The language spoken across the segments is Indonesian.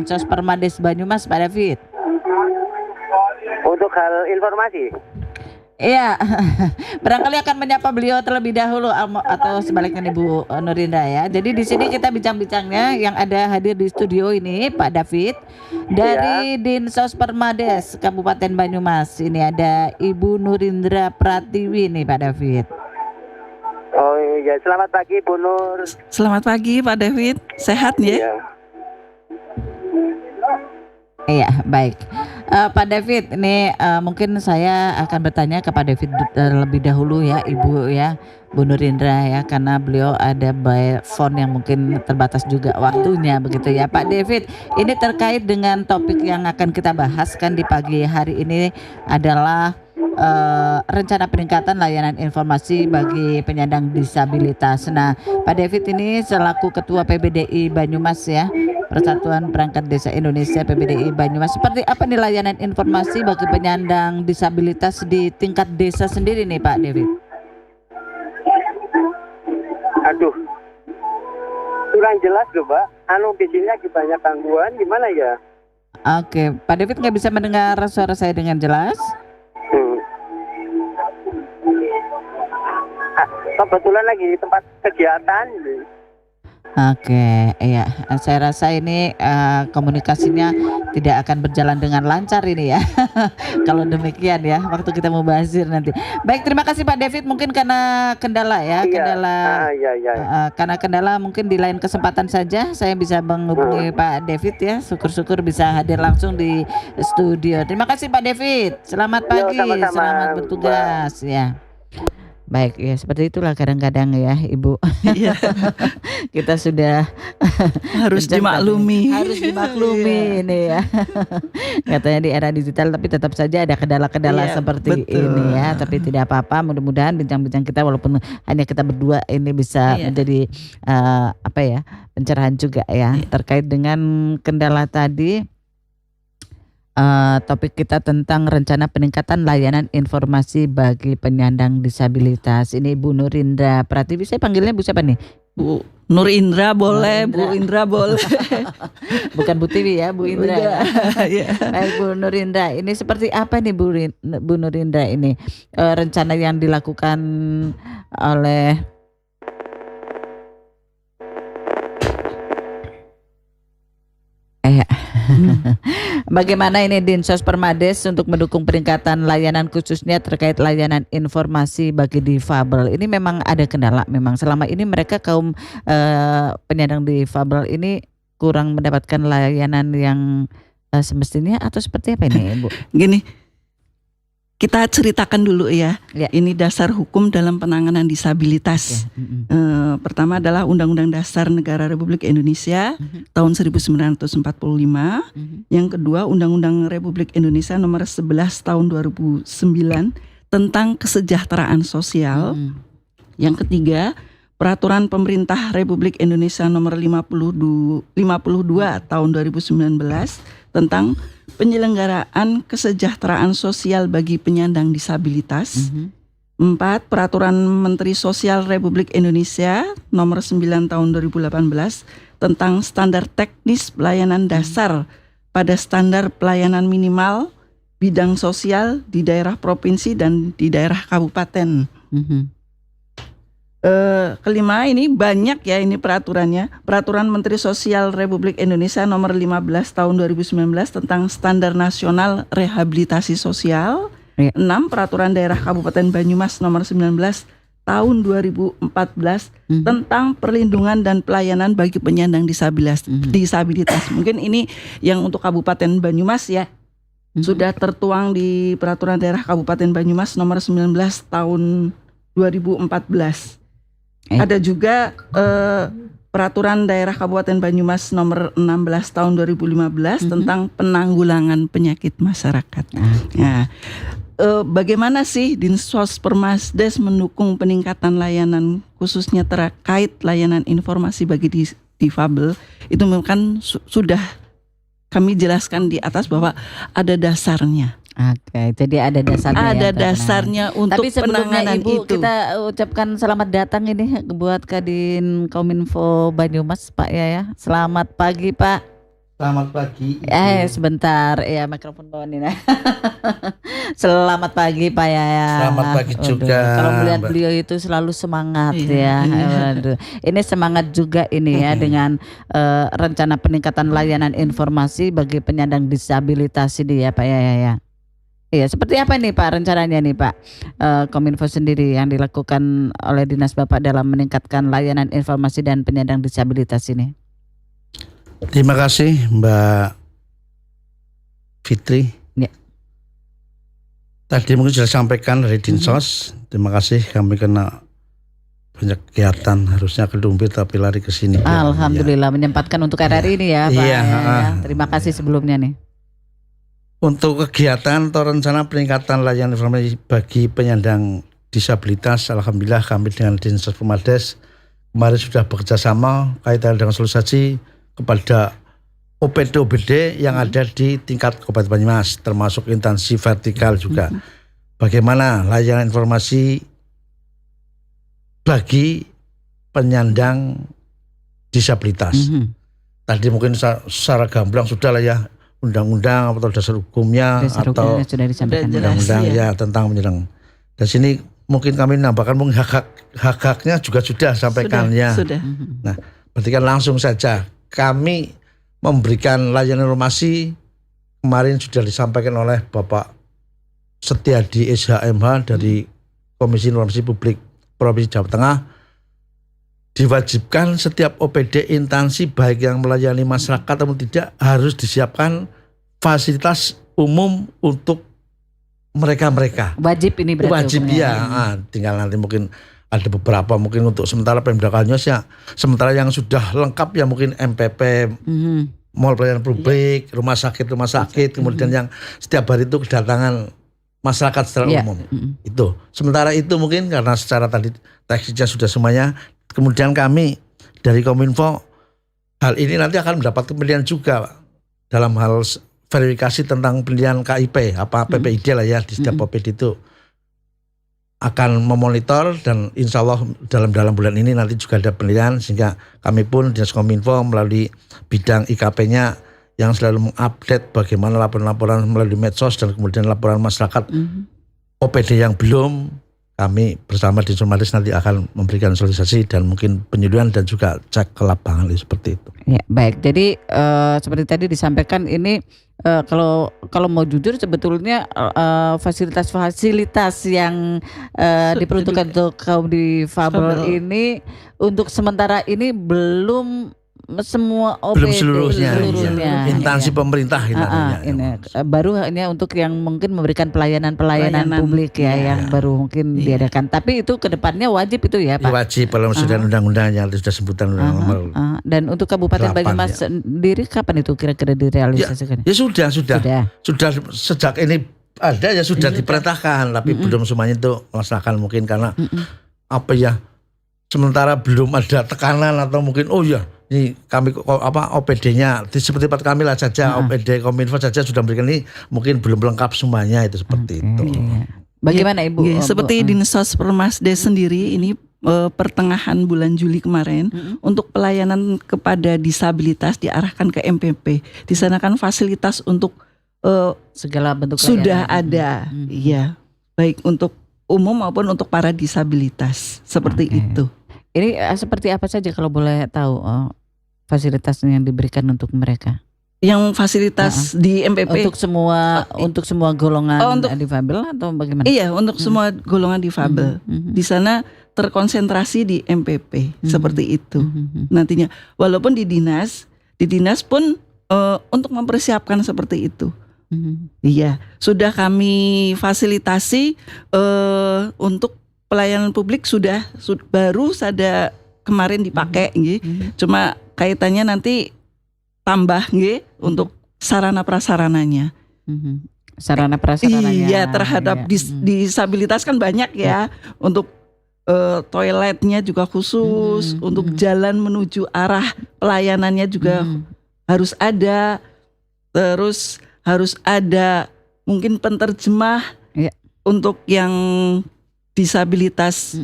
Sos Permades Banyumas, Pak David. Untuk hal informasi, Iya, barangkali akan menyapa beliau terlebih dahulu atau sebaliknya Ibu Nurinda ya. Jadi di sini kita bincang-bincangnya yang ada hadir di studio ini Pak David dari ya. Dinsos Permades Kabupaten Banyumas. Ini ada Ibu Nurindra Pratiwi nih Pak David. Oh iya, selamat pagi Bu Nur. Selamat pagi Pak David, sehat ya? Iya. Iya, baik. Pak David, ini mungkin saya akan bertanya ke Pak David terlebih dahulu ya, Ibu ya, Bu Nurindra ya, karena beliau ada by phone yang mungkin terbatas juga waktunya begitu ya. Pak David, ini terkait dengan topik yang akan kita bahas kan di pagi hari ini adalah rencana peningkatan layanan informasi bagi penyandang disabilitas. Nah, Pak David ini selaku Ketua PBDI Banyumas ya, Persatuan Perangkat Desa Indonesia PBDI Banyumas. Seperti apa nih layanan informasi bagi penyandang disabilitas di tingkat desa sendiri nih Pak David? Aduh, kurang jelas loh Mbak. Di sini lagi banyak gangguan, gimana ya? Oke, Pak David nggak bisa mendengar suara saya dengan jelas? Kebetulan lagi di tempat kegiatan. Oke, iya. Saya rasa ini komunikasinya tidak akan berjalan dengan lancar ini ya. Kalau demikian ya, waktu kita mau bahas nanti. Baik, terima kasih Pak David. Mungkin karena kendala ya, karena kendala mungkin di lain kesempatan saja saya bisa menghubungi Pak David ya. Syukur-syukur bisa hadir langsung di studio. Terima kasih Pak David. Selamat pagi, sama-sama, selamat bertugas ya. Baik ya, seperti itulah kadang-kadang ya Ibu. Iya. Kita sudah harus dimaklumi. Harus dimaklumi ini ya. Katanya di era digital tapi tetap saja ada kendala-kendala seperti ini ya. Tapi tidak apa-apa, mudah-mudahan bincang-bincang kita walaupun hanya kita berdua ini bisa menjadi pencerahan juga ya terkait dengan kendala tadi. Topik kita tentang rencana peningkatan layanan informasi bagi penyandang disabilitas. Ini Bu Nurindra Pratiwi. Saya panggilnya Bu siapa nih? Bu Nur Indra boleh, Bu Indra boleh. Bukan Bu Tiwi ya, Bu Indra. Ya. Baik Bu Nurindra, ini seperti apa nih Bu Nurindra ini rencana yang dilakukan oleh bagaimana ini Dinsos Permades untuk mendukung peningkatan layanan khususnya terkait layanan informasi bagi difabel. Ini memang ada kendala memang selama ini mereka kaum penyandang difabel ini kurang mendapatkan layanan yang semestinya atau seperti apa ini Bu? Gini, kita ceritakan dulu ya. Ini dasar hukum dalam penanganan disabilitas. Pertama adalah Undang-Undang Dasar Negara Republik Indonesia tahun 1945. Yang kedua Undang-Undang Republik Indonesia nomor 11 tahun 2009 tentang kesejahteraan sosial. Yang ketiga Peraturan Pemerintah Republik Indonesia nomor 52 tahun 2019 tentang penyelenggaraan kesejahteraan sosial bagi penyandang disabilitas. 4. Peraturan Menteri Sosial Republik Indonesia nomor 9 tahun 2018 tentang standar teknis pelayanan dasar pada standar pelayanan minimal bidang sosial di daerah provinsi dan di daerah kabupaten. Kelima, ini banyak ya ini peraturannya. Peraturan Menteri Sosial Republik Indonesia nomor 15 tahun 2019 tentang standar nasional rehabilitasi sosial. 6. Peraturan Daerah Kabupaten Banyumas nomor 19 tahun 2014 tentang perlindungan dan pelayanan bagi penyandang disabilitas. Mungkin ini yang untuk Kabupaten Banyumas ya. Sudah tertuang di Peraturan Daerah Kabupaten Banyumas nomor 19 tahun 2014. Ada juga Peraturan Daerah Kabupaten Banyumas nomor 16 tahun 2015 tentang penanggulangan penyakit masyarakat. Nah, bagaimana sih Dinsos Permades mendukung peningkatan layanan khususnya terkait layanan informasi bagi difabel? Itu kan sudah kami jelaskan di atas bahwa ada dasarnya. Oke, jadi ada dasarnya. Ada dasarnya untuk tapi sebelumnya penanganan Ibu, itu. kita ucapkan selamat datang ini buat Kadin Kominfo Banyumas Pak ya. Selamat pagi Pak. Selamat pagi. Sebentar, ya mikrofon bawah nih. Nah. Selamat pagi Pak Yaya. Selamat pagi juga, Kalau melihat Mbak. beliau itu selalu semangat Iya, ya. iya. Waduh. Ini semangat juga ini ya dengan rencana peningkatan layanan informasi bagi penyandang disabilitas ini ya Pak Yaya ya. Iya, seperti apa nih Pak rencananya nih Pak Kominfo sendiri yang dilakukan oleh Dinas Bapak dalam meningkatkan layanan informasi dan penyandang disabilitas ini? Terima kasih Mbak Fitri. Ya. Tadi mungkin sudah sampaikan dari Dinsos. Terima kasih, kami kena banyak kegiatan, harusnya ke Lumbir tapi lari ke sini. Alhamdulillah menyempatkan untuk RRI ini ya Pak. Iya, Ya. Terima kasih sebelumnya nih. Untuk kegiatan atau rencana peningkatan layanan informasi bagi penyandang disabilitas, alhamdulillah kami dengan Dinsos Pemades kemarin sudah bekerja sama kaitan dengan sosialisasi kepada OPD yang ada di tingkat Kabupaten Banyumas, termasuk instansi vertikal juga. Bagaimana layanan informasi bagi penyandang disabilitas. Tadi mungkin secara gamblang sudah lah ya, undang-undang atau dasar hukumnya atau sudah disampaikan undang-undang ya tentang penyandang. Dan sini mungkin kami menambahkan mungkin hak-haknya juga sudah sampaikan ya. Sudah. Nah, berarti kan langsung saja kami memberikan layanan informasi kemarin sudah disampaikan oleh Bapak Setiadi SHMH dari Komisi Informasi Publik Provinsi Jawa Tengah. Diwajibkan setiap OPD instansi baik yang melayani masyarakat atau tidak harus disiapkan fasilitas umum untuk mereka-mereka. Wajib ini berarti. Wajib ya. Tinggal nanti mungkin ada beberapa mungkin untuk sementara Pemda Kalnyos ya. Sementara yang sudah lengkap ya mungkin MPP, mall pelayanan publik, rumah sakit, kemudian yang setiap hari itu kedatangan masyarakat secara umum. Itu. Sementara itu mungkin karena secara tadi teknisnya sudah semuanya. Kemudian kami dari Kominfo hal ini nanti akan mendapat penilaian juga Pak, dalam hal verifikasi tentang penilaian KIP, PPID lah ya di setiap OPD itu akan memonitor dan insya Allah dalam bulan ini nanti juga ada penilaian sehingga kami pun Dinas Kominfo melalui bidang IKP-nya yang selalu mengupdate bagaimana laporan-laporan melalui medsos dan kemudian laporan masyarakat OPD yang belum, kami bersama di Jurnalis nanti akan memberikan sosialisasi dan mungkin penyuluhan dan juga cek ke lapangan seperti itu. Ya, baik. Jadi seperti tadi disampaikan ini kalau mau jujur sebetulnya fasilitas-fasilitas yang diperuntukkan untuk kaum difabel ini untuk sementara ini belum semua OPD Belum seluruhnya. Instansi pemerintah ini baru hanya untuk yang mungkin memberikan pelayanan publik ya yang baru mungkin diadakan. Tapi itu kedepannya wajib itu ya Pak. Wajib kalau sudah undang-undang yang sudah sebutan undang-undang. Dan untuk Kabupaten Banyumas sendiri kapan itu kira-kira direalisasikan? Ya sudah sejak ini ada ya sudah diperintahkan, tapi belum semuanya itu melaksanakan mungkin karena sementara belum ada tekanan atau mungkin ini kami OPD-nya seperti tempat kami lah saja, OPD Kominfo saja sudah memberikan ini mungkin belum lengkap semuanya itu seperti itu. Bagaimana Ibu? Seperti Dinsos Permasdes sendiri ini pertengahan bulan Juli kemarin untuk pelayanan kepada disabilitas diarahkan ke MPP. Di sana kan fasilitas untuk segala bentuk sudah ada, iya, baik untuk umum maupun untuk para disabilitas seperti itu. Ini seperti apa saja kalau boleh tahu fasilitas yang diberikan untuk mereka? Yang fasilitas di MPP untuk semua golongan difabel atau bagaimana? Iya, untuk semua golongan difabel. Di sana terkonsentrasi di MPP seperti itu. Nantinya walaupun di dinas pun untuk mempersiapkan seperti itu. Iya, sudah kami fasilitasi untuk pelayanan publik sudah baru ada kemarin dipakai cuma kaitannya nanti tambah untuk sarana prasarananya. Sarana prasarananya. Iya, terhadap disabilitas kan banyak ya. Untuk toiletnya juga khusus, untuk jalan menuju arah pelayanannya juga harus ada. Terus harus ada mungkin penterjemah untuk yang disabilitas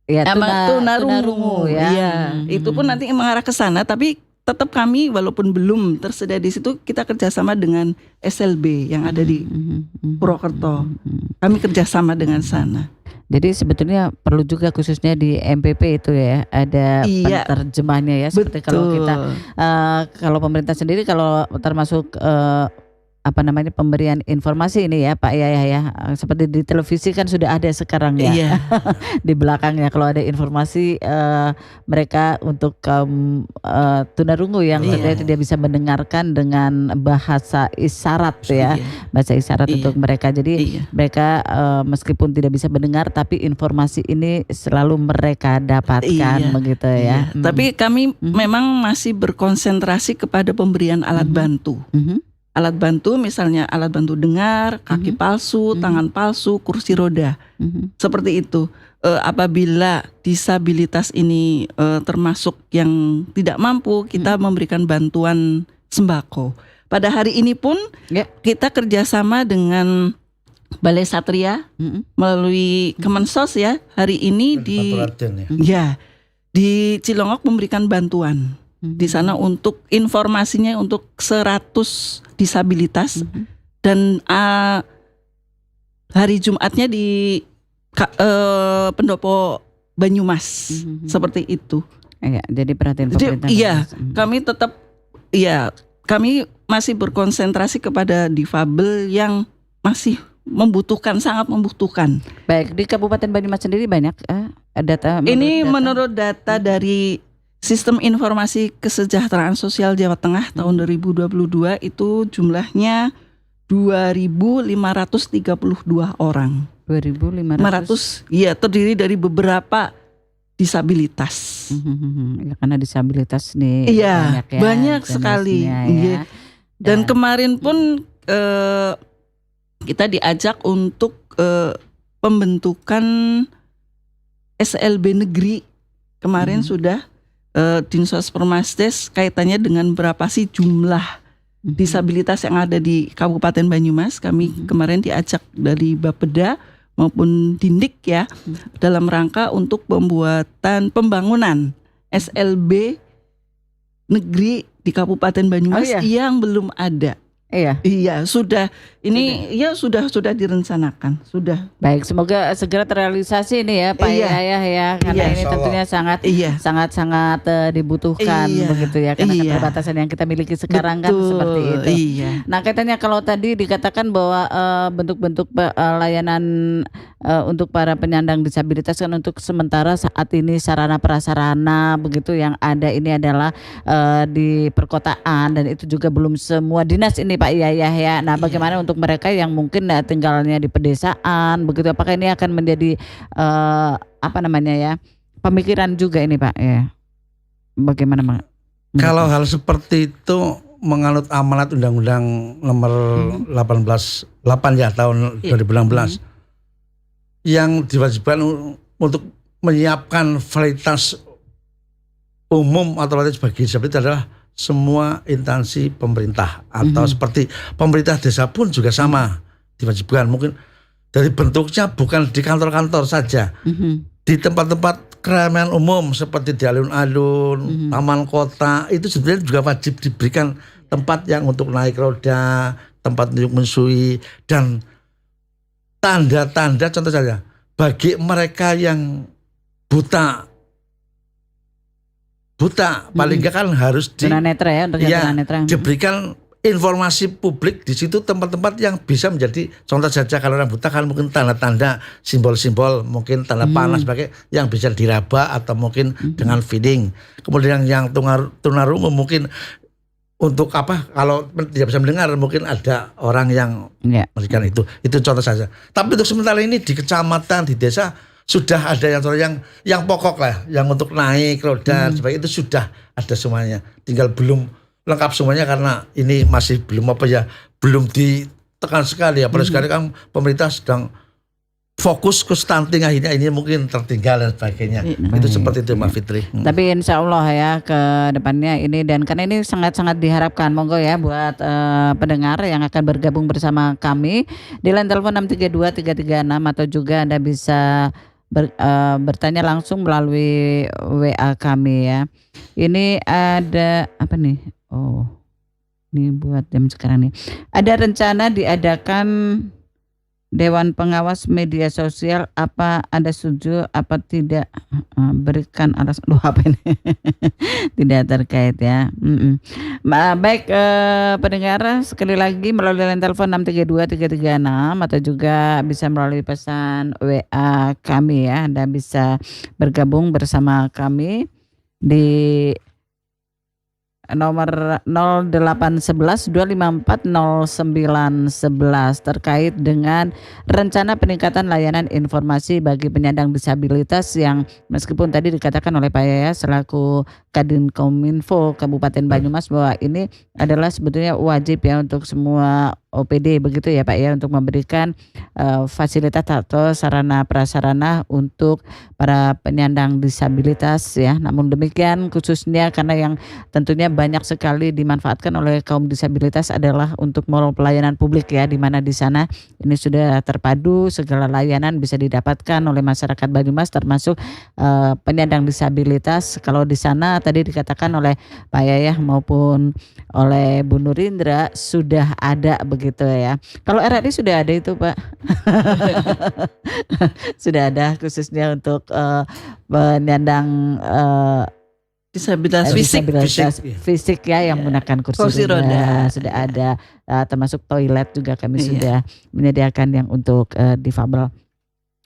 tunarungu ya. Itu pun nanti mengarah ke sana, tapi tetap kami walaupun belum tersedia di situ, kita kerjasama dengan SLB yang ada di Purwokerto. Kami kerjasama dengan sana. Jadi sebetulnya perlu juga khususnya di MPP itu ya ada Iya. penerjemahnya ya, seperti kalau kita kalau pemerintah sendiri kalau termasuk pemberian informasi ini ya Pak Yaya ya, seperti di televisi kan sudah ada sekarang ya. Iya. Di belakangnya kalau ada informasi mereka untuk kaum tunarungu yang Iya. ternyata tidak bisa mendengarkan dengan bahasa isyarat ya, bahasa isyarat Iya. untuk mereka. Jadi Iya. mereka meskipun tidak bisa mendengar tapi informasi ini selalu mereka dapatkan Iya. begitu ya. Iya. Tapi kami memang masih berkonsentrasi kepada pemberian alat bantu. Alat bantu misalnya alat bantu dengar, kaki palsu, tangan palsu, kursi roda. Seperti itu. Apabila disabilitas ini termasuk yang tidak mampu, kita memberikan bantuan sembako. Pada hari ini pun kita kerjasama dengan Balai Satria melalui Kemensos ya. Hari ini di Cilongok memberikan bantuan. Di sana untuk informasinya untuk 100 disabilitas dan hari Jumatnya di Pendopo Banyumas seperti itu. Iya, jadi perhatian pemerintah. Iya, kami tetap kami masih berkonsentrasi kepada difabel yang masih membutuhkan, sangat membutuhkan. Baik, di Kabupaten Banyumas sendiri banyak data. Ini menurut data dari Sistem Informasi Kesejahteraan Sosial Jawa Tengah tahun 2022 itu jumlahnya 2.532 orang. 2.500. Iya, terdiri dari beberapa disabilitas. Ya, karena disabilitas nih Iya, banyak ya, banyak sekali. jenisnya Iya. ya. Dan kemarin pun kita diajak untuk pembentukan SLB negeri. Kemarin sudah Dinsos Permasdes kaitannya dengan berapa sih jumlah disabilitas yang ada di Kabupaten Banyumas. Kami kemarin diajak dari Bapeda maupun Dindik ya dalam rangka untuk pembangunan SLB negeri di Kabupaten Banyumas yang belum ada. Iya, sudah. Ini ya sudah direncanakan, sudah. Baik, semoga segera terrealisasi ini ya Pak Yaya ya, karena ini tentunya sangat dibutuhkan begitu ya, karena keterbatasan yang kita miliki sekarang kan seperti itu. Iya. Nah, katanya kalau tadi dikatakan bahwa bentuk-bentuk layanan untuk para penyandang disabilitas kan untuk sementara saat ini sarana prasarana begitu yang ada ini adalah di perkotaan dan itu juga belum semua dinas ini Pak Yaya ya. Nah, bagaimana untuk mereka yang mungkin tinggalnya di pedesaan begitu, apakah ini akan menjadi pemikiran juga ini Pak ya? Bagaimana Pak? Kalau hal seperti itu menganut amanat Undang-Undang nomor 8 ya tahun 2016 yang diwajibkan untuk menyiapkan fasilitas umum atau fasilitas bagi disabilitas adalah semua instansi pemerintah atau seperti pemerintah desa pun juga sama diwajibkan. Mungkin dari bentuknya bukan di kantor-kantor saja, di tempat-tempat keramaian umum seperti di alun-alun, taman kota itu sebenarnya juga wajib diberikan tempat yang untuk naik roda, tempat untuk menyusui dan tanda-tanda contoh saja bagi mereka yang buta paling enggak kan harus tunanetra ya, untuk yang tunanetra. Diberikan informasi publik di situ tempat-tempat yang bisa menjadi contoh saja kalau orang buta kan mungkin tanda-tanda simbol-simbol mungkin tanda panah sebagai yang bisa diraba atau mungkin dengan feeding. Kemudian yang tunarungu mungkin untuk kalau tidak bisa mendengar mungkin ada orang yang memberikan itu contoh saja. Tapi untuk sementara ini di kecamatan di desa sudah ada yang pokok lah, yang untuk naik roda sebagai itu sudah ada semuanya. Tinggal belum lengkap semuanya karena ini masih belum belum ditekan sekali ya. Apalagi sekali kan pemerintah sedang fokus ke stunting, akhirnya ini mungkin tertinggal dan sebagainya. Itu seperti itu Mbak Fitri. Tapi insya Allah ya ke depannya ini, dan karena ini sangat-sangat diharapkan, monggo ya buat pendengar yang akan bergabung bersama kami di line telepon 632-336 atau juga Anda bisa bertanya langsung melalui WA kami ya. Ini ada apa nih? Oh, ini buat jam sekarang nih. Ada rencana diadakan Dewan Pengawas Media Sosial, apa Anda setuju apa tidak? Berikan alasan. Loh, apa ini? Tidak terkait ya. Baik, pendengar, sekali lagi melalui line telepon 632-336 atau juga bisa melalui pesan WA kami ya. Anda bisa bergabung bersama kami di nomor 0811 254 0911 terkait dengan rencana peningkatan layanan informasi bagi penyandang disabilitas yang meskipun tadi dikatakan oleh Pak Yaya selaku Kadinkominfo Kabupaten Banyumas bahwa ini adalah sebetulnya wajib ya untuk semua OPD begitu ya Pak ya, untuk memberikan fasilitas atau sarana prasarana untuk para penyandang disabilitas ya. Namun demikian khususnya karena yang tentunya banyak sekali dimanfaatkan oleh kaum disabilitas adalah untuk mall pelayanan publik ya, di mana di sana ini sudah terpadu, segala layanan bisa didapatkan oleh masyarakat Banyumas termasuk penyandang disabilitas. Kalau di sana tadi dikatakan oleh Pak Yayah maupun oleh Bu Nurindra sudah ada begitu ya. Kalau RRI sudah ada itu Pak. Sudah ada khususnya untuk penyandang disabilitas fisik ya yang menggunakan kursi roda sudah ada, termasuk toilet juga kami sudah menyediakan yang untuk difabel.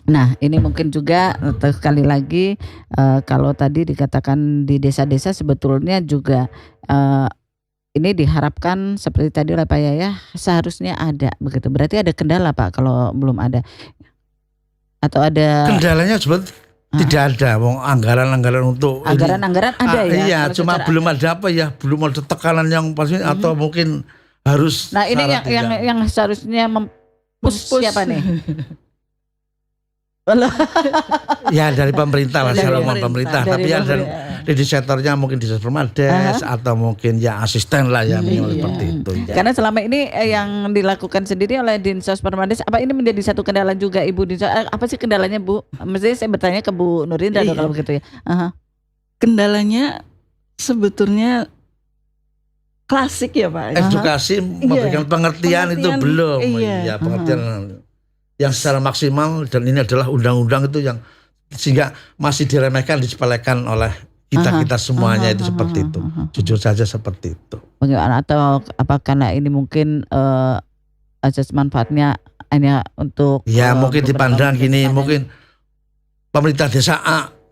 Nah ini mungkin juga sekali lagi kalau tadi dikatakan di desa-desa sebetulnya juga ini diharapkan seperti tadi oleh Pak Yaya seharusnya ada begitu. Berarti ada kendala Pak kalau belum ada atau ada kendalanya sebetulnya tidak ada, anggaran untuk anggaran ada ya. Iya, cuma belum ada apa ya, belum ada tekanan yang pasti atau mungkin harus. Nah ini yang seharusnya mempush siapa nih? Ya dari pemerintah lah, selalu pemerintah. Tapi yang dari sektornya mungkin di Permades atau mungkin ya asisten lah ya seperti itu. Ya. Karena selama ini yang dilakukan sendiri oleh Dinsos Permades, apa ini menjadi satu kendala juga Ibu Dinsos? Apa sih kendalanya Bu? Mestinya saya bertanya ke Bu Nurindra kalau begitu ya. Kendalanya sebetulnya klasik ya Pak. Edukasi memberikan pengertian itu belum. Iya, pengertian yang secara maksimal, dan ini adalah undang-undang itu yang sehingga masih diremehkan, disepelekan oleh kita semuanya itu seperti itu. Jujur saja seperti itu. Bagaimana atau apa karena ini mungkin asas manfaatnya hanya untuk mungkin dipandang gini, mungkin pemerintah desa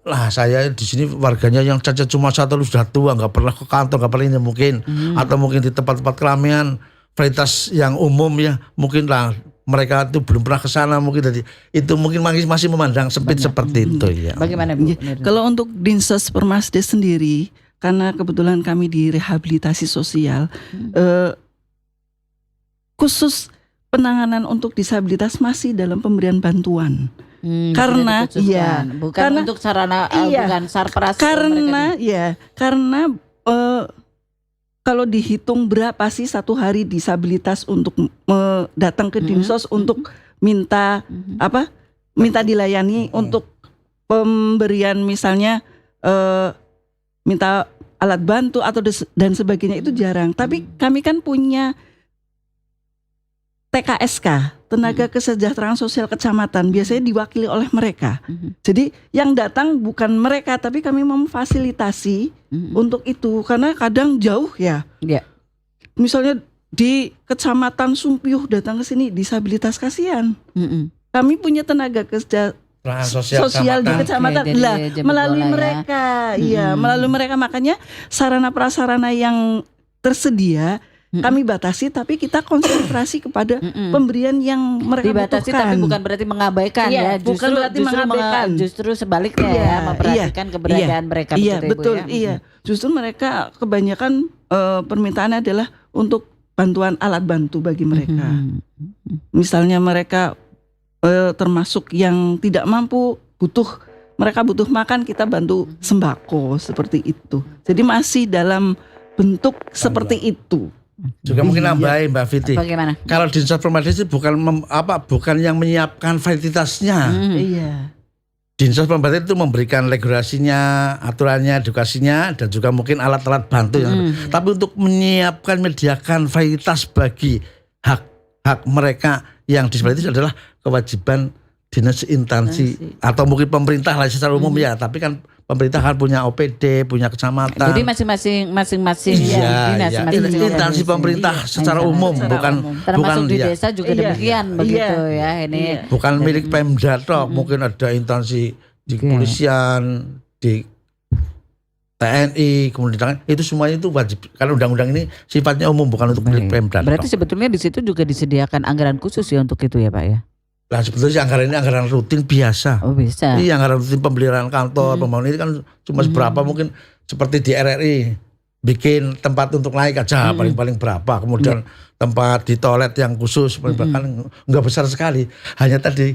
lah saya di sini warganya yang cacat cuma satu sudah tua, nggak pernah ke kantor, nggak pernah ini mungkin atau mungkin di tempat-tempat keramaian fasilitas yang umum ya mungkin lah mereka itu belum pernah ke sana, mungkin jadi itu mungkin masih memandang sempit seperti itu ya. Bagaimana Bu? Kalau untuk Dinsos Permasdes sendiri, karena kebetulan kami di rehabilitasi sosial, khusus penanganan untuk disabilitas masih dalam pemberian bantuan. Karena bukan untuk sarana bukan sarpras karena kalau dihitung berapa sih satu hari disabilitas untuk datang ke Dinsos untuk minta minta dilayani untuk pemberian misalnya minta alat bantu atau dan sebagainya itu jarang. Tapi kami kan punya TKSK, Tenaga Kesejahteraan Sosial Kecamatan, biasanya diwakili oleh mereka. Jadi yang datang bukan mereka, tapi kami memfasilitasi untuk itu, karena kadang jauh ya. Misalnya di Kecamatan Sumpiyuh datang ke sini disabilitas kasihan. Kami punya tenaga kesejahteraan sosial di kecamatan melalui mereka, melalui mereka, makanya sarana prasarana yang tersedia kami batasi, tapi kita konsentrasi kepada pemberian yang mereka dibatasi butuhkan. Tapi bukan berarti mengabaikan ya. Bukan berarti mengabaikan. Justru sebaliknya ya, memperhatikan keberadaan mereka. Betul. Justru mereka kebanyakan permintaannya adalah untuk bantuan alat bantu bagi mereka. Misalnya mereka termasuk yang tidak mampu, mereka butuh makan, kita bantu sembako seperti itu. Jadi masih dalam bentuk seperti itu. Juga mungkin nambahin Mbak Fiti. Bagaimana? Kalau Dinsos Permades itu bukan yang menyiapkan fasilitasnya. Dinsos Pemberdayaan itu memberikan regulasinya, aturannya, edukasinya, dan juga mungkin alat-alat bantu. Tapi untuk menyiapkan, menyediakan fasilitas bagi hak mereka yang disabilitas adalah kewajiban dinas instansi atau mungkin pemerintah lah secara umum ya. Tapi kan pemerintah kan punya OPD, punya kecamatan. Jadi masing-masing dinas, masing-masing instansi pemerintah secara umum, termasuk di dia. desa juga demikian begitu ya ini. Bukan milik Pemda toh, mungkin ada instansi di kepolisian, di TNI, kemudian itu semuanya itu wajib. Karena undang-undang ini sifatnya umum, bukan untuk milik Pemda. Berarti sebetulnya di situ juga disediakan anggaran khusus ya untuk itu ya Pak ya? Nah sebetulnya anggaran ini anggaran rutin biasa. Oh bisa. Iya, anggaran rutin pembelian kantor, pembangunan ini kan cuma seberapa, mungkin seperti di RRI bikin tempat untuk naik aja paling-paling berapa, kemudian tempat di toilet yang khusus kan nggak besar sekali. Hanya tadi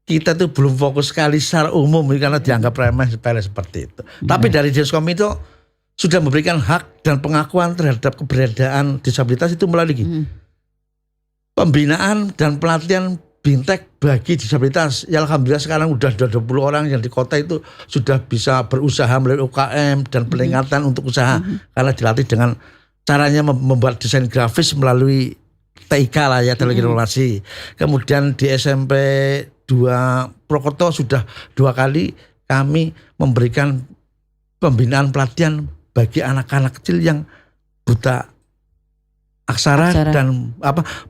kita tuh belum fokus sekali secara umum karena dianggap remeh sepele seperti itu. Tapi dari Diskom itu sudah memberikan hak dan pengakuan terhadap keberadaan disabilitas itu melalui pembinaan dan pelatihan Bintek bagi disabilitas. Ya alhamdulillah sekarang udah 20 orang yang di kota itu sudah bisa berusaha melalui UKM dan peningkatan untuk usaha karena dilatih dengan caranya membuat desain grafis melalui TIK lah ya, teknologi informasi. Kemudian di SMP 2 Prokerto sudah 2 kali kami memberikan pembinaan pelatihan bagi anak-anak kecil yang buta aksara dan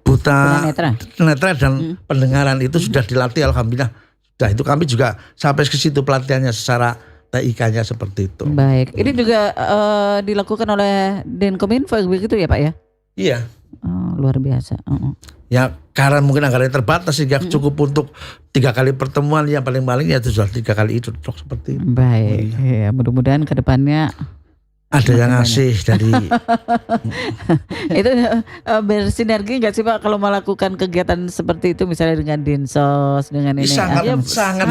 buta netra dan pendengaran itu sudah dilatih alhamdulillah. Sudah itu kami juga sampai ke situ pelatihannya secara TIK-nya seperti itu. Baik, ini juga dilakukan oleh Denkominfo begitu ya Pak ya? Iya. Luar biasa. Ya karena mungkin anggarannya terbatas sehingga cukup untuk 3 kali pertemuan, ya paling-paling ya sudah 3 kali itu seperti itu. Baik, ya, mudah-mudahan ke depannya ada yang ngasih dari itu bersinergi nggak sih Pak kalau melakukan kegiatan seperti itu misalnya dengan Dinsos dengan ini sangat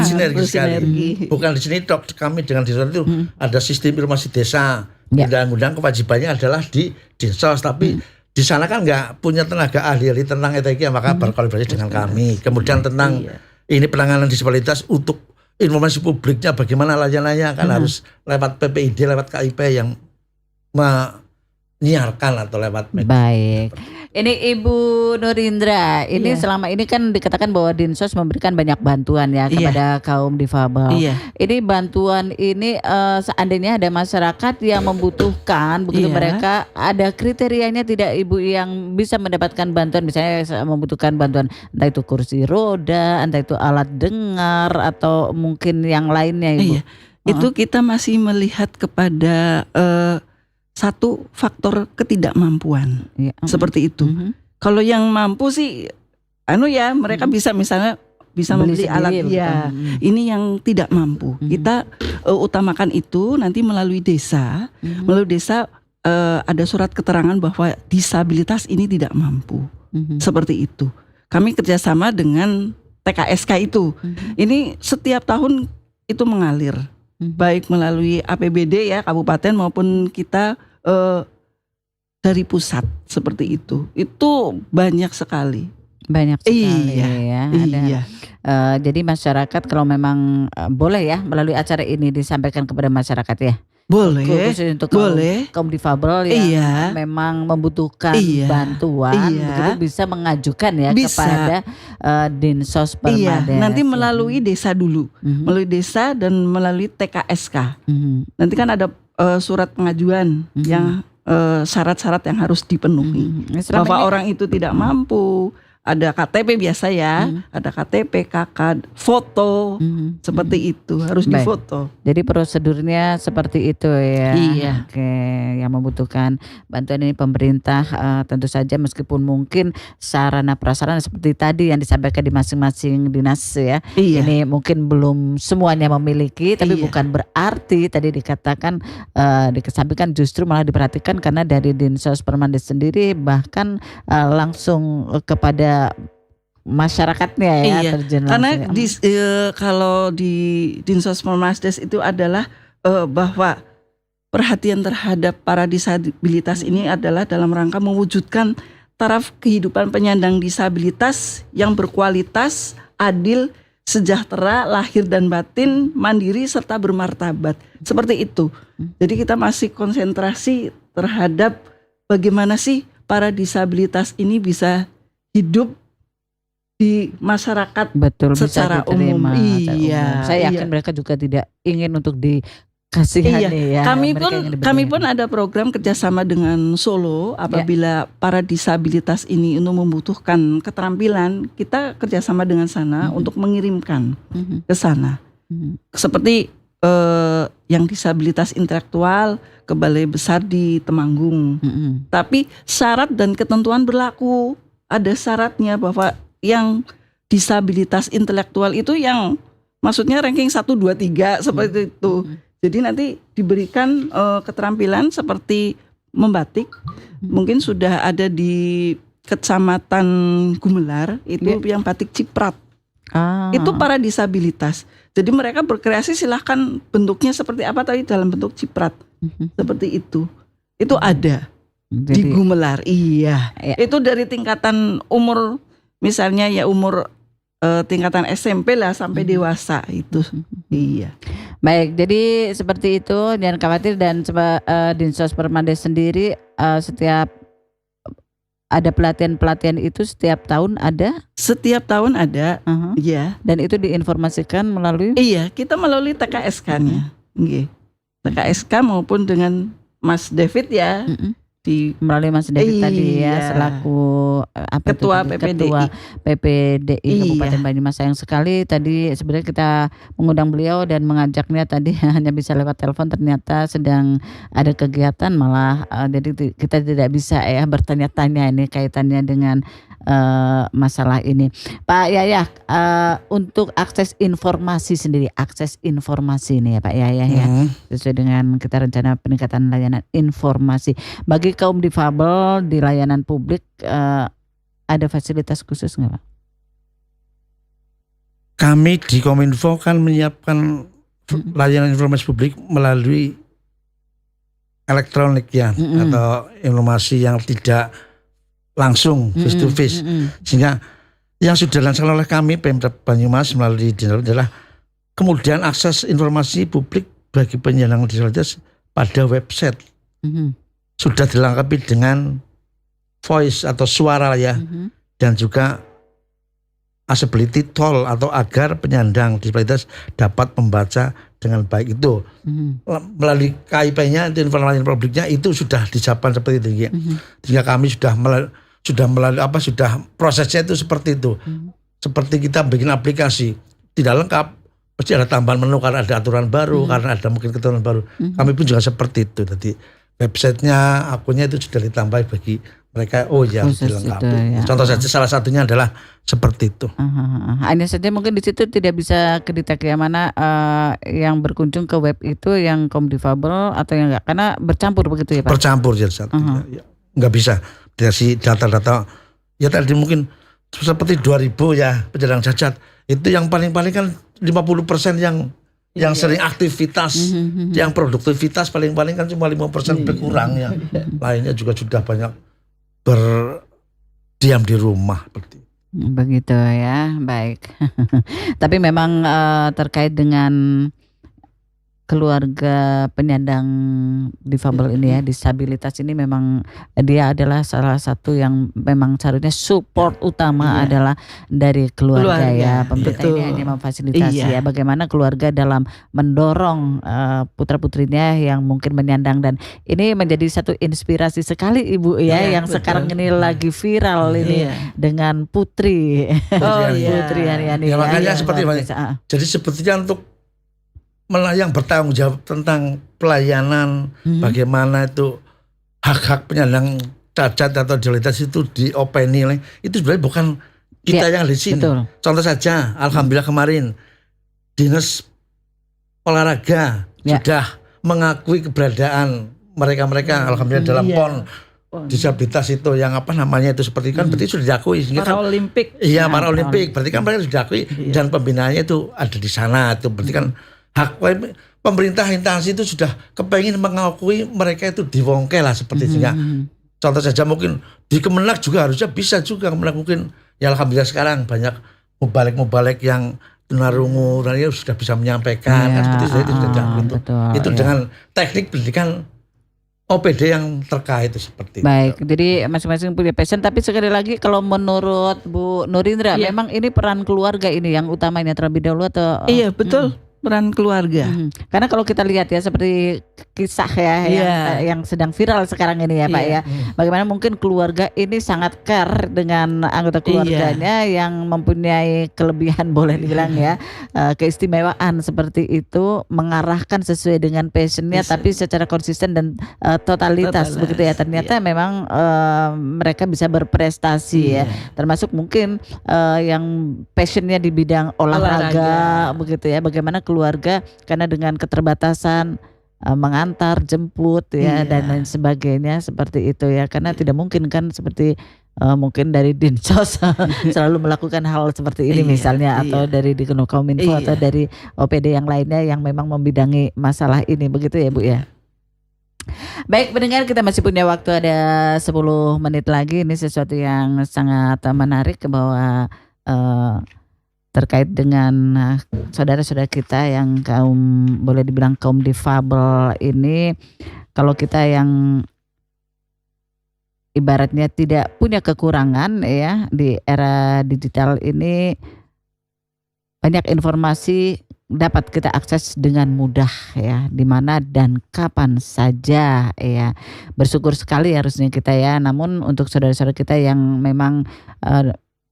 sinergi sekali. Bukan di sini dok, kami dengan Dinsos itu ada sistem informasi desa. Undang-undang kewajibannya adalah di Dinsos, tapi di sana kan nggak punya tenaga ahli tentang ETK, maka berkolaborasi dengan kami. Kemudian tentang ini penanganan disabilitas untuk informasi publiknya bagaimana layanannya kan harus lewat PPID, lewat KIP yang menyiarkan atau lewat media. Baik. Ini Ibu Nurindra, ini selama ini kan dikatakan bahwa Dinsos memberikan banyak bantuan ya kepada kaum difabel. Ini bantuan ini seandainya ada masyarakat yang membutuhkan, begitu mereka ada kriterianya tidak Ibu yang bisa mendapatkan bantuan, misalnya membutuhkan bantuan entah itu kursi roda, entah itu alat dengar atau mungkin yang lainnya Ibu. Itu kita masih melihat kepada satu faktor ketidakmampuan seperti itu. Kalau yang mampu sih, mereka bisa misalnya bisa membeli alat ini yang tidak mampu. Kita utamakan itu nanti melalui desa. Melalui desa ada surat keterangan bahwa disabilitas ini tidak mampu. Seperti itu. Kami kerjasama dengan TKSK itu. Ini setiap tahun itu mengalir. Baik melalui APBD ya kabupaten maupun kita dari pusat seperti itu banyak sekali ya ada. Jadi masyarakat kalau memang boleh ya melalui acara ini disampaikan kepada masyarakat ya. Boleh, khusus untuk kaum difabel yang memang membutuhkan bantuan, begitu bisa mengajukan ya kepada Dinsos Permades. Nanti melalui desa dulu, melalui desa dan melalui TKSK. Nanti kan ada surat pengajuan yang syarat-syarat yang harus dipenuhi. Bahwa orang itu tidak mampu. Ada KTP biasa ya, ada KTP, KK, foto, seperti itu harus difoto. Jadi prosedurnya seperti itu ya. Iya. Oke, yang membutuhkan bantuan ini pemerintah tentu saja meskipun mungkin sarana prasarana seperti tadi yang disampaikan di masing-masing dinas ya. Ini mungkin belum semuanya memiliki, tapi bukan berarti tadi dikatakan dikesampingkan, justru malah diperhatikan karena dari Dinsos Permades sendiri bahkan langsung kepada masyarakatnya ya terjun karena kalau di Dinsos Permades itu adalah bahwa perhatian terhadap para disabilitas ini adalah dalam rangka mewujudkan taraf kehidupan penyandang disabilitas yang berkualitas, adil, sejahtera, lahir dan batin, mandiri serta bermartabat. Seperti itu. Jadi kita masih konsentrasi terhadap bagaimana sih para disabilitas ini bisa hidup di masyarakat. Betul, secara bisa diterima, umum. secara Iya, umum. Saya yakin iya. mereka juga tidak ingin untuk dikasihani ya. Kami Mereka ingin kami diberi. pun ada program kerjasama dengan Solo. Apabila para disabilitas ini untuk membutuhkan keterampilan, kita kerjasama dengan sana untuk mengirimkan Mhm, ke sana. mhm. Seperti yang disabilitas intelektual ke Balai Besar di Temanggung. Mhm. Tapi syarat dan ketentuan berlaku. Ada syaratnya bahwa yang disabilitas intelektual itu yang maksudnya ranking 1, 2, 3 seperti itu. Jadi nanti diberikan keterampilan seperti membatik. Mungkin sudah ada di Kecamatan Gumelar itu yang batik ciprat. Ah. Itu para disabilitas. Jadi mereka berkreasi, silahkan bentuknya seperti apa tapi dalam bentuk ciprat. Mhm. Seperti itu. Itu ada di Jadi Gumelar. Iya. Ya. Itu dari tingkatan umur, misalnya ya umur tingkatan SMP lah sampai dewasa itu. Iya. baik, jadi seperti itu, jangan khawatir. Dan Dinsos Permades sendiri setiap ada pelatihan-pelatihan itu setiap tahun ada. Setiap tahun ada. Aha. Iya. Dan itu diinformasikan melalui Iya, kita melalui TKSK-nya. Nggih. TKSK maupun dengan Mas David ya Mhm. di melalui Mas David tadi ya, Iya. selaku apa itu Ketua tadi? PPDI. Ketua PPDI Kabupaten Iya. Banyumas. Sayang sekali tadi sebenarnya kita mengundang beliau dan mengajaknya tadi hanya bisa lewat telepon, ternyata sedang ada kegiatan malah jadi kita tidak bisa ya bertanya-tanya ini kaitannya dengan masalah ini. Pak Yayah, untuk akses informasi sendiri, akses informasi ini ya Pak Yayah ya, sesuai dengan kita rencana peningkatan layanan informasi bagi kaum difabel di layanan publik, ada fasilitas khusus nggak Pak? Kami di Kominfo kan menyiapkan layanan informasi publik melalui elektronik ya, atau informasi yang tidak langsung face to face. Sehingga yang sudah dilaksanakan oleh kami Pemda Banyumas melalui Dinas adalah kemudian akses informasi publik bagi penyandang disabilitas pada website sudah dilengkapi dengan voice atau suara ya, dan juga accessibility tool atau agar penyandang disabilitas dapat membaca dengan baik itu. Melalui KIP-nya, informasi publiknya itu sudah disiapkan seperti itu. Sehingga kami sudah melalui prosesnya itu seperti itu. Seperti kita bikin aplikasi tidak lengkap, pasti ada tambahan menu karena ada aturan baru, karena ada mungkin ketentuan baru. Kami pun juga seperti itu. Jadi websitenya, akunnya itu sudah ditambah bagi mereka. Oh ya, Khusus dilengkapi. itu, ya. Contoh saja salah satunya adalah seperti itu. Hanya saja mungkin di situ tidak bisa kedetek ya mana yang berkunjung ke web itu yang kaum difabel atau yang enggak, karena bercampur begitu ya Pak? Bercampur jadi satu. Ya. Nggak bisa dikasih data-data. Ya tadi mungkin seperti 2000 ya penyandang cacat. Itu yang paling-paling kan 50% yang sering aktivitas, yang produktivitas paling-paling kan cuma 5% berkurang ya. Lainnya juga sudah banyak berdiam di rumah seperti. Begitu ya, baik. Tapi memang terkait dengan keluarga penyandang difabel ini ya, disabilitas ini memang dia adalah salah satu yang memang seharusnya support utama adalah dari keluarga ya. Pemerintah ini hanya memfasilitasi ya bagaimana keluarga dalam mendorong putra-putrinya yang mungkin menyandang, dan ini menjadi satu inspirasi sekali Ibu ya, yang betul. Sekarang ini lagi viral ini dengan Putri. Putri Haryani. Ya, makanya seperti jadi sebetulnya untuk yang bertanggung jawab tentang pelayanan, bagaimana itu hak-hak penyandang cacat atau disabilitas itu diopeni, itu sebenarnya bukan kita yang di sini. Betul. Contoh saja, alhamdulillah kemarin Dinas Olahraga sudah mengakui keberadaan mereka-mereka, alhamdulillah dalam PON disabilitas itu yang apa namanya itu seperti kan berarti sudah diakui. Para Olimpik. Iya, para Olimpik. Berarti kan mereka sudah diakui dan pembinaannya itu ada di sana. Itu berarti kan hak pemerintah instansi itu sudah kepengen mengakui mereka itu diwongke lah seperti sehingga contoh saja mungkin di Kemenak juga harusnya bisa juga Kemenak mungkin ya alhamdulillah sekarang banyak mubalik yang tunarungu dan dia sudah bisa menyampaikan kan seperti itu sudah dilakukan itu ya. Dengan teknik pendidikan OPD yang terkait itu seperti Baik, itu. jadi masing-masing punya passion. Tapi sekali lagi kalau menurut Bu Nurindra, memang ini peran keluarga ini yang utamanya terlebih dahulu atau? Iya betul, peran keluarga. Karena kalau kita lihat ya seperti kisah ya yang sedang viral sekarang ini ya Pak ya. Bagaimana mungkin keluarga ini sangat care dengan anggota keluarganya yang mempunyai kelebihan boleh dibilang ya, keistimewaan seperti itu, mengarahkan sesuai dengan passionnya tapi secara konsisten dan totalitas begitu ya. Ternyata memang mereka bisa berprestasi ya. Termasuk mungkin yang passionnya di bidang olahraga begitu ya. Bagaimana keluarga karena dengan keterbatasan mengantar, jemput ya dan lain sebagainya seperti itu ya, karena tidak mungkin kan seperti mungkin dari Dinsos selalu melakukan hal seperti ini misalnya atau dari Kominfo atau dari OPD yang lainnya yang memang membidangi masalah ini begitu ya Bu ya. Baik pendengar, kita masih punya waktu ada 10 menit lagi. Ini sesuatu yang sangat menarik bahwa terkait dengan saudara-saudara kita yang boleh dibilang kaum difabel ini, kalau kita yang ibaratnya tidak punya kekurangan ya di era digital ini, banyak informasi dapat kita akses dengan mudah ya, di mana dan kapan saja ya. Bersyukur sekali harusnya kita ya. Namun untuk saudara-saudara kita yang memang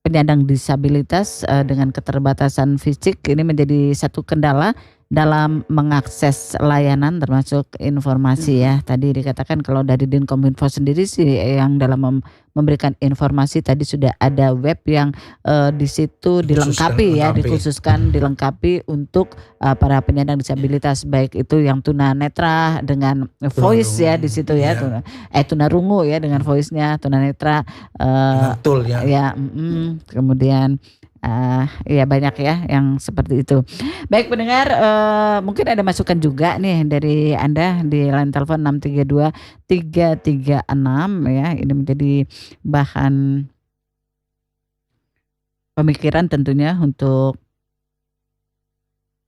penyandang disabilitas dengan keterbatasan fisik, ini menjadi satu kendala dalam mengakses layanan termasuk informasi ya. Tadi dikatakan kalau dari Dinkominfo sendiri sih yang dalam memberikan informasi tadi sudah ada web yang di situ dikhususkan dilengkapi untuk para penyandang disabilitas, baik itu yang tunanetra dengan voice ya di situ ya, tunarungu ya dengan voice-nya, tunanetra kemudian ya banyak ya yang seperti itu. Baik pendengar, mungkin ada masukan juga nih dari Anda di line telepon 632-336 ya. Ini menjadi bahan pemikiran tentunya untuk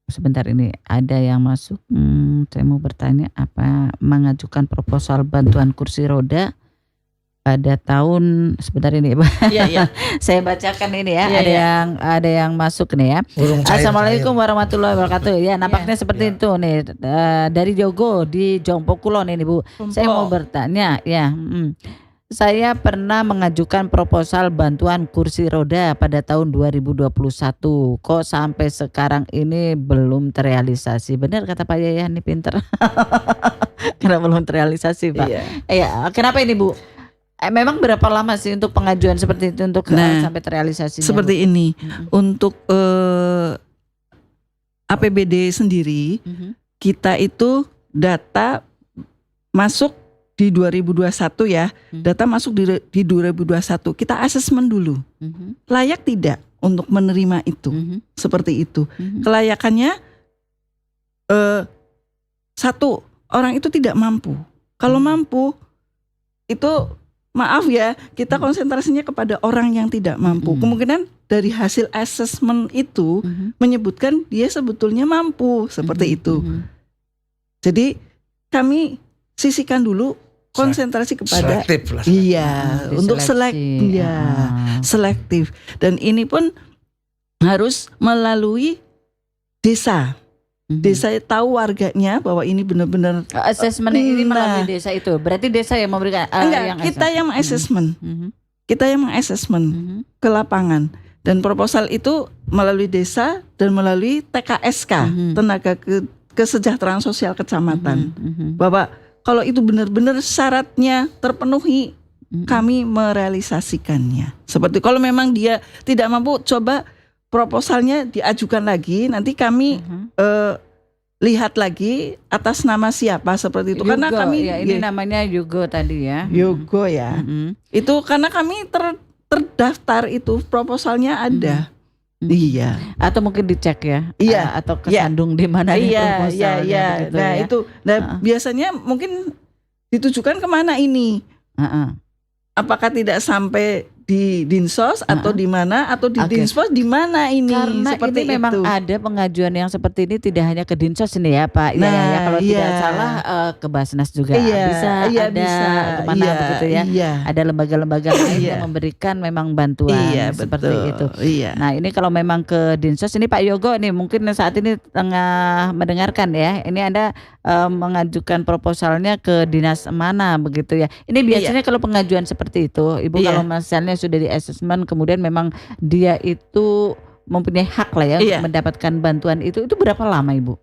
sebentar ini ada yang masuk. Saya mau bertanya, apa mengajukan proposal bantuan kursi roda pada tahun sebentar ini saya bacakan ini ya, ada yang masuk nih ya. Assalamualaikum warahmatullahi wabarakatuh. Ya nampaknya seperti itu nih, dari Jogo di Jompo Kulon ini Bu. Saya mau bertanya ya, saya pernah mengajukan proposal bantuan kursi roda pada tahun 2021. Kok sampai sekarang ini belum terrealisasi? Benar kata Pak Yaya, ini pinter. Kenapa belum terrealisasi Pak? Kenapa ini Bu? Memang berapa lama sih untuk pengajuan seperti itu untuk sampai terrealisasi? Seperti ini, untuk APBD sendiri, kita itu data masuk di 2021 ya, data masuk di 2021, kita asesmen dulu, layak tidak untuk menerima itu, seperti itu. Kelayakannya, satu, orang itu tidak mampu. Kalau mampu, itu maaf ya, kita konsentrasinya kepada orang yang tidak mampu. Kemungkinan dari hasil asesmen itu menyebutkan dia sebetulnya mampu, seperti itu. Jadi kami sisihkan dulu konsentrasi kepada untuk selektif. Dan ini pun harus melalui desa. Desa tahu warganya bahwa ini benar-benar asesmen ini melalui desa itu. Berarti desa yang memberikan kita yang mengasesmen. Kita yang mengasesmen ke lapangan, dan proposal itu melalui desa dan melalui TKSK, tenaga kesejahteraan sosial kecamatan. Bahwa kalau itu benar-benar syaratnya terpenuhi, kami merealisasikannya. Seperti kalau memang dia tidak mampu, coba proposalnya diajukan lagi, nanti kami lihat lagi atas nama siapa, seperti itu. Yugo, karena kami ini namanya Yugo tadi ya. Yugo ya. Itu karena kami terdaftar, itu proposalnya ada. Atau mungkin dicek ya. Atau kesandung di mana proposalnya. Nah itu, biasanya mungkin ditujukan kemana ini? Apakah tidak sampai di Dinsos atau di mana atau di Oke. Dinsos di mana ini? Karena Seperti ini memang itu. ada pengajuan yang seperti ini tidak hanya ke Dinsos ini ya Pak. Iya, Nah, ya, kalau tidak iya. salah ke Basnas juga Iya, bisa iya, ada bisa. kemana Iya, begitu ya. iya. Ada lembaga-lembaga lain Iya. yang memberikan memang bantuan Iya, seperti betul. itu. Iya. Nah ini kalau memang ke Dinsos ini Pak Yogo nih mungkin saat ini tengah mendengarkan ya. Ini Anda mengajukan proposalnya ke dinas mana begitu ya. Ini biasanya kalau pengajuan seperti itu Ibu Iya. kalau misalnya sudah di assessment kemudian memang dia itu mempunyai hak lah ya Iya. untuk mendapatkan bantuan itu berapa lama Ibu?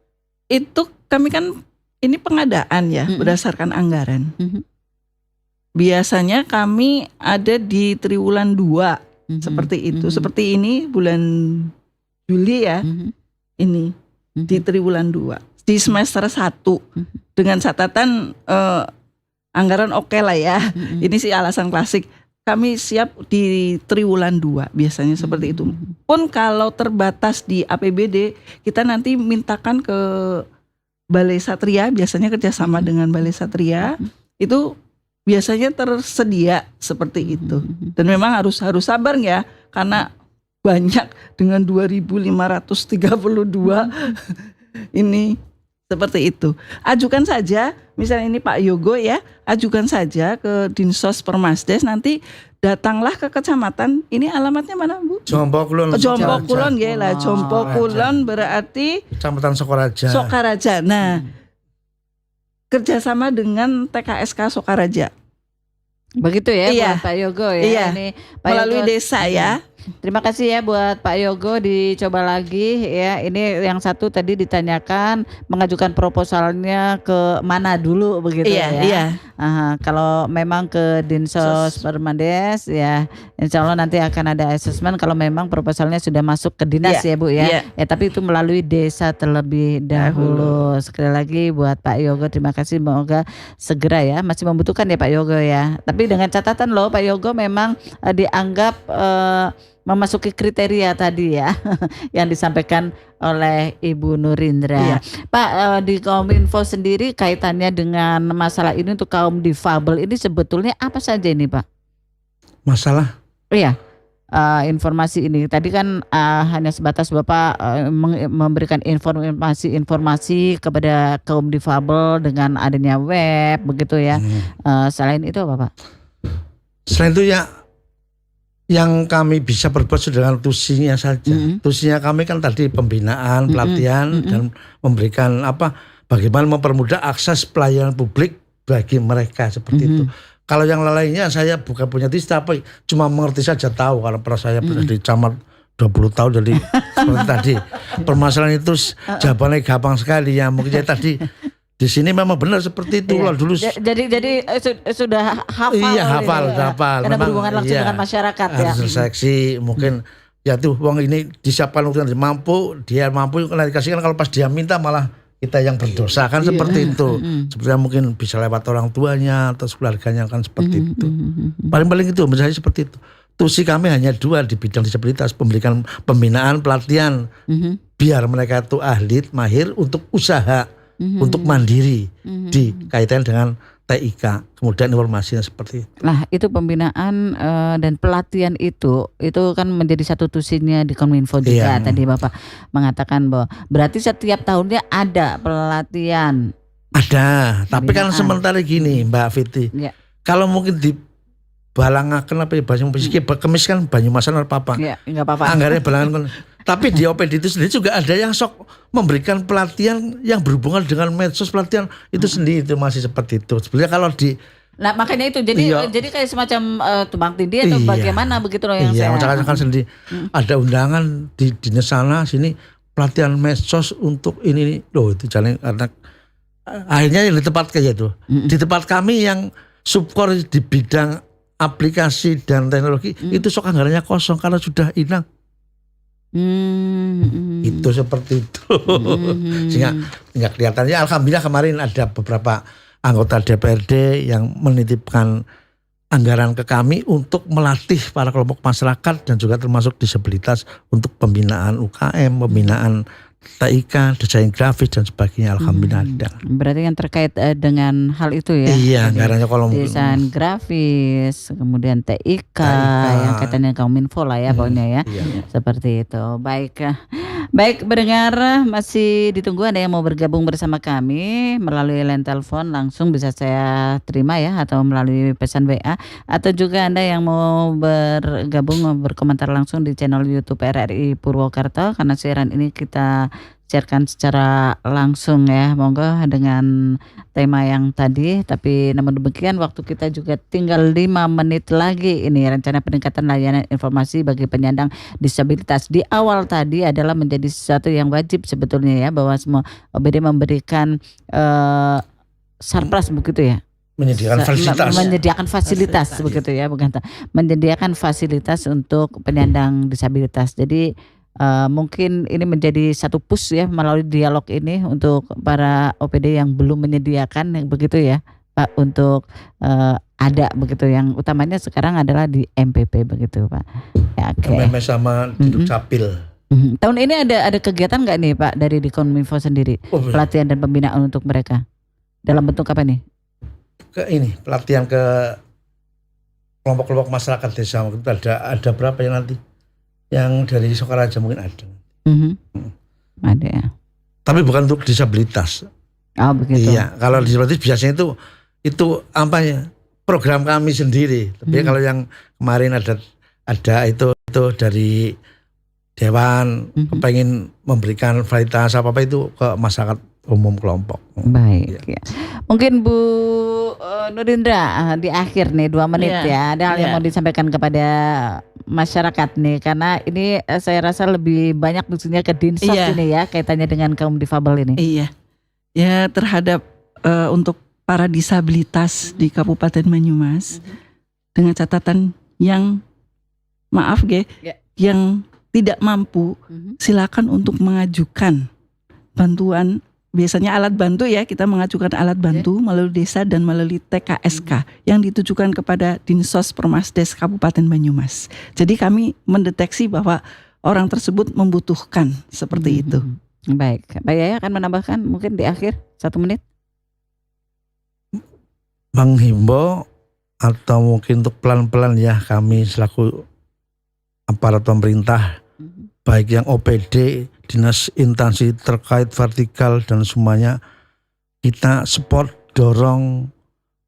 Itu kami kan ini pengadaan ya berdasarkan anggaran. Biasanya kami ada di triwulan 2 seperti itu. Seperti ini bulan Juli ya. Ini di triwulan 2 di semester 1 dengan catatan anggaran oke lah ya. Ini sih alasan klasik. Kami siap di triwulan 2 biasanya seperti itu. Pun kalau terbatas di APBD, kita nanti mintakan ke Balai Satria, biasanya kerjasama dengan Balai Satria, itu biasanya tersedia seperti itu. Dan memang harus sabar ya, karena banyak dengan 2.532 ini seperti itu. Ajukan saja, misalnya ini Pak Yogo ya, ajukan saja ke Dinsos Permasdes, nanti datanglah ke kecamatan. Ini alamatnya mana Bu? Jompo Kulon. Jompo Kulon ya lah. Jompo Kulon berarti Kecamatan Sokaraja. Sokaraja. Nah, kerjasama dengan TKSK Sokaraja. Begitu ya Iya. buat Pak Yogo ya. Iya. Ini Pak Melalui Yogo, desa ya. Terima kasih ya buat Pak Yogo, dicoba lagi ya. Ini yang satu tadi ditanyakan mengajukan proposalnya ke mana dulu begitu Iya, ya. iya. Aha, kalau memang ke Dinsos Permandes ya, insya Allah nanti akan ada assessment kalau memang proposalnya sudah masuk ke dinas Iya, ya Bu ya. iya. Ya tapi itu melalui desa terlebih dahulu. Sekali lagi buat Pak Yogo terima kasih, semoga segera ya, masih membutuhkan ya Pak Yogo ya. Tapi dengan catatan loh Pak Yogo memang dianggap memasuki kriteria tadi ya yang disampaikan oleh Ibu Nurindra. Iya. Pak, di Kominfo sendiri kaitannya dengan masalah ini untuk kaum difabel ini sebetulnya apa saja ini Pak? Masalah Iya, informasi ini tadi kan hanya sebatas Bapak memberikan informasi kepada kaum difabel dengan adanya web begitu ya. Selain itu apa Pak? selain itu ya yang kami bisa berbuat sudah dengan tusinya saja. Tusinya kami kan tadi pembinaan, pelatihan dan memberikan bagaimana mempermudah akses pelayanan publik bagi mereka seperti itu. Kalau yang lainnya saya bukan punya tusi tapi cuma mengerti saja tahu kalau pernah saya berada di camat 20 tahun jadi seperti tadi. Permasalahan itu jawabannya gampang sekali ya. Mungkin saya tadi di sini memang benar seperti itu. Kalau dulu Jadi sudah hafal. iya hafal. Karena Memang, berhubungan langsung dengan masyarakat ya. harus seleksi mungkin ya tuh uang ini disiapkan untuk yang mampu, dia mampu kalau dikasihkan, kalau pas dia minta malah kita yang berdosa kan seperti itu. Sebenarnya mungkin bisa lewat orang tuanya atau keluarganya kan seperti itu. Paling-paling itu misalnya seperti itu. Tusi kami hanya 2 di bidang disabilitas, memberikan pembinaan, pelatihan biar mereka itu ahli, mahir untuk usaha, untuk mandiri di kaitan dengan TIK, kemudian informasinya seperti itu. Nah itu pembinaan dan pelatihan itu kan menjadi satu tusinya di Kominfo juga. Iya. Tadi Bapak mengatakan bahwa berarti setiap tahunnya ada pelatihan. Ada, tapi kan Pembinaan. sementara gini Mbak Fiti, Ya. kalau mungkin di balangaken apa ya bahasa kemis kan Banyumasan apa Ya nggak apa-apa. anggarannya balangan tapi di OPD itu sendiri juga ada yang sok memberikan pelatihan yang berhubungan dengan medsos, pelatihan itu sendiri itu masih seperti itu sebenarnya. Kalau di Nah makanya itu Iya. jadi kayak semacam tumpang tindih atau Iya. bagaimana begitu loh yang iya saya. misalkan sendiri ada undangan di dinas sana sini pelatihan medsos untuk ini loh, itu jalan karena akhirnya yang di tempat kayak itu di tempat kami yang subkor di bidang aplikasi dan teknologi itu sok anggarannya kosong karena sudah hilang. Itu seperti itu. Sehingga kelihatannya alhamdulillah kemarin ada beberapa anggota DPRD yang menitipkan anggaran ke kami untuk melatih para kelompok masyarakat dan juga termasuk disabilitas untuk pembinaan UKM, pembinaan TIK, desain grafis dan sebagainya. Alhamdulillah ada. Berarti yang terkait dengan hal itu ya. Iya, Jadi, anggarannya kalau desain grafis, kemudian TIK, yang katanya Kominfo lah ya pokoknya ya. Iya. Seperti itu. Baik pendengar, masih ditunggu ada yang mau bergabung bersama kami melalui line telepon, langsung bisa saya terima ya, atau melalui pesan WA, atau juga Anda yang mau bergabung berkomentar langsung di channel YouTube RRI Purwokerto, karena siaran ini kita siarkan secara langsung ya, monggo dengan tema yang tadi. Tapi namun demikian waktu kita juga tinggal 5 menit lagi. Ini rencana peningkatan layanan informasi bagi penyandang disabilitas di awal tadi adalah menjadi sesuatu yang wajib sebetulnya ya, bahwa semua OBD memberikan surplus begitu ya, menyediakan fasilitas begitu ya, bukan menyediakan fasilitas untuk penyandang disabilitas. Jadi mungkin ini menjadi satu push ya melalui dialog ini untuk para OPD yang belum menyediakan yang begitu ya Pak, untuk ada begitu, yang utamanya sekarang adalah di MPP begitu Pak ya. MPP sama Dukcapil. Tahun ini ada kegiatan nggak nih Pak dari di Kominfo sendiri, pelatihan dan pembinaan untuk mereka dalam bentuk apa nih? Ini pelatihan ke kelompok-kelompok masyarakat desa. Mungkin ada berapa yang nanti yang dari Sokaraja mungkin ada. Ada ya. Tapi bukan untuk disabilitas. Oh begitu. Iya, kalau disabilitas biasanya itu apa ya, program kami sendiri. Tapi kalau yang kemarin ada itu dari Dewan pengen memberikan fasilitas apa itu ke masyarakat umum kelompok. Baik ya. Mungkin Bu Nurindra di akhir nih 2 menit ya. Ada hal yang mau disampaikan kepada masyarakat nih, karena ini saya rasa lebih banyak maksudnya ke Dinsos ini ya, kaitannya dengan kaum difabel ini. Iya. Ya, terhadap untuk para disabilitas di Kabupaten Banyumas dengan catatan yang yang tidak mampu, silakan untuk mengajukan bantuan. Biasanya alat bantu ya, kita mengajukan alat bantu melalui desa dan melalui TKSK yang ditujukan kepada Dinsos Permasdes Kabupaten Banyumas. Jadi kami mendeteksi bahwa orang tersebut membutuhkan seperti itu. Baik, Pak Yaya akan menambahkan mungkin di akhir 1 menit. Menghimbau atau mungkin untuk pelan-pelan ya, kami selaku aparat pemerintah, baik yang OPD, dinas instansi terkait vertikal dan semuanya, kita support, dorong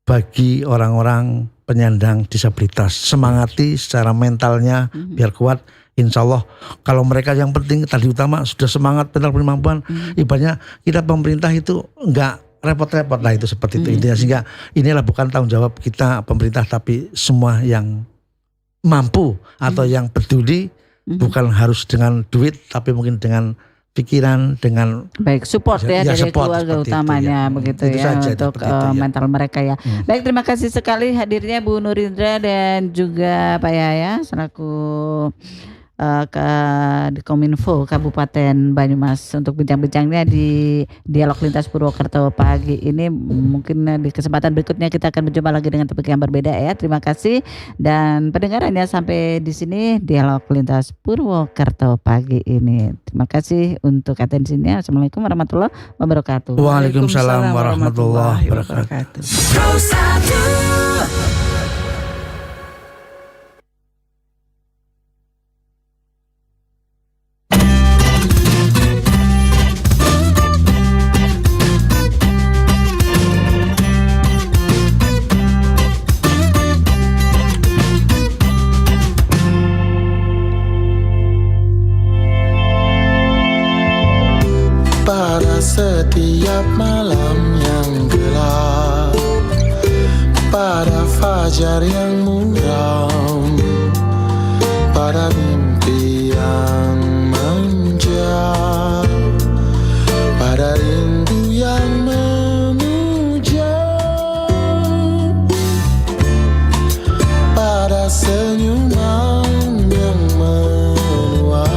bagi orang-orang penyandang disabilitas, semangati secara mentalnya biar kuat. Insya Allah kalau mereka yang penting tadi utama sudah semangat, mental kemampuan, ibaratnya kita pemerintah itu enggak repot-repot lah, itu seperti itu intinya. Sehingga inilah bukan tanggung jawab kita pemerintah, tapi semua yang mampu atau yang peduli, bukan harus dengan duit tapi mungkin dengan pikiran, dengan support ya dari support, keluarga utamanya itu, begitu itu ya saja, untuk mental mereka ya. Baik, terima kasih sekali hadirnya Bu Nurindra dan juga Pak Yaya selaku di Kominfo Kabupaten Banyumas untuk bincang-bincangnya di Dialog Lintas Purwokerto pagi ini. Mungkin di kesempatan berikutnya kita akan berjumpa lagi dengan topik yang berbeda ya. Terima kasih dan pendengarannya sampai di sini Dialog Lintas Purwokerto pagi ini. Terima kasih untuk atensinya. Assalamualaikum warahmatullahi wabarakatuh. Waalaikumsalam warahmatullahi wabarakatuh. Setiap malam yang gelap, pada fajar yang muram, pada mimpi yang manja, pada rindu yang memuja, pada senyuman yang menua.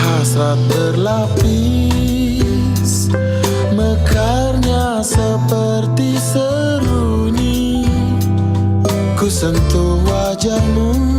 Hasrat berlapis, mekarnya seperti seruni. Ku sentuh wajahmu